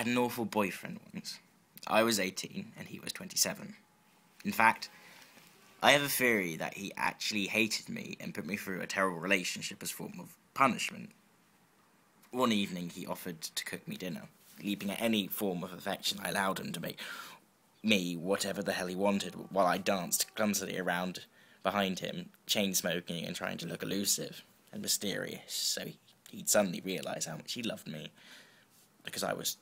had an awful boyfriend once. I was 18 and he was 27. In fact, I have a theory that he actually hated me and put me through a terrible relationship as a form of punishment. One evening he offered to cook me dinner, leaping at any form of affection I allowed him to make me whatever the hell he wanted, while I danced clumsily around behind him, chain-smoking and trying to look elusive and mysterious, so he'd suddenly realise how much he loved me, because I was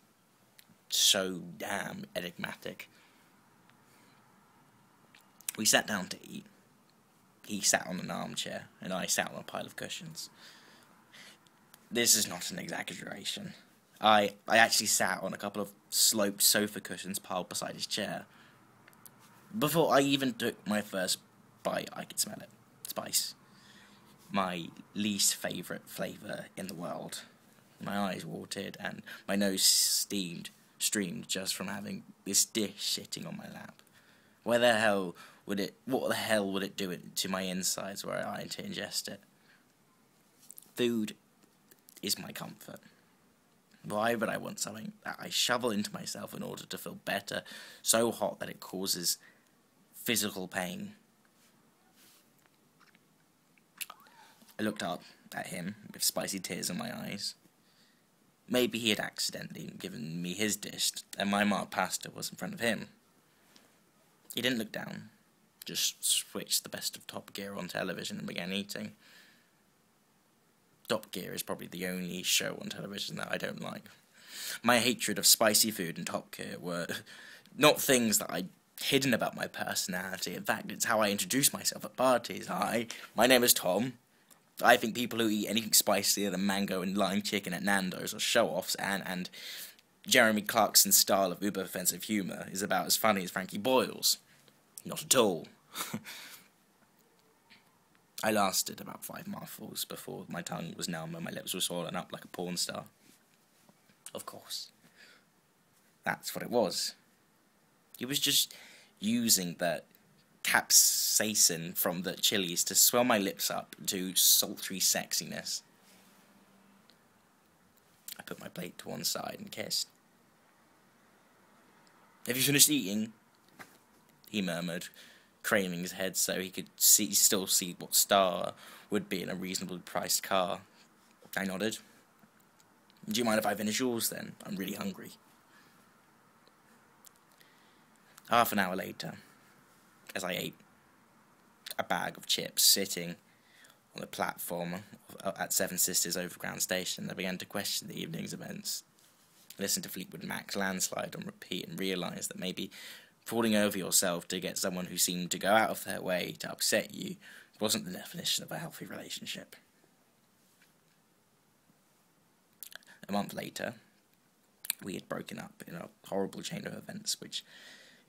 so damn enigmatic. We sat down to eat. He sat on an armchair, and I sat on a pile of cushions. This is not an exaggeration. I actually sat on a couple of sloped sofa cushions piled beside his chair. Before I even took my first bite, I could smell it. Spice. My least favourite flavour in the world. My eyes watered, and my nose streamed just from having this dish sitting on my lap. What the hell would it do to my insides were I to ingest it? Food is my comfort. Why would I want something that I shovel into myself in order to feel better, so hot that it causes physical pain? I looked up at him with spicy tears in my eyes. Maybe he had accidentally given me his dish, and my marked pasta was in front of him. He didn't look down, just switched the best of Top Gear on television and began eating. Top Gear is probably the only show on television that I don't like. My hatred of spicy food and Top Gear were not things that I'd hidden about my personality. In fact, it's how I introduce myself at parties. Hi, my name is Tom. I think people who eat anything spicier than mango and lime chicken at Nando's are show-offs, and Jeremy Clarkson's style of uber-offensive humour is about as funny as Frankie Boyle's. Not at all. I lasted about 5 mouthfuls before my tongue was numb and my lips were swollen up like a porn star. Of course. That's what it was. He was just using the capsaicin from the chilies to swell my lips up to sultry sexiness. I put my plate to one side and kissed. "Have you finished eating?" he murmured, craning his head so he could still see what star would be in a reasonably priced car. I nodded. "Do you mind if I finish yours then? I'm really hungry." Half an hour later, as I ate a bag of chips sitting on the platform at Seven Sisters Overground Station, I began to question the evening's events. I listened to Fleetwood Mac's Landslide on repeat and realised that maybe falling over yourself to get someone who seemed to go out of their way to upset you wasn't the definition of a healthy relationship. A month later, we had broken up in a horrible chain of events which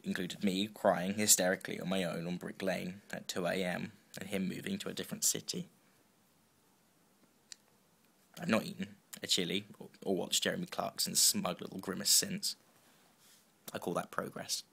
included me crying hysterically on my own on Brick Lane at 2 a.m. and him moving to a different city. I've not eaten a chili or watched Jeremy Clarkson's smug little grimace since. I call that progress.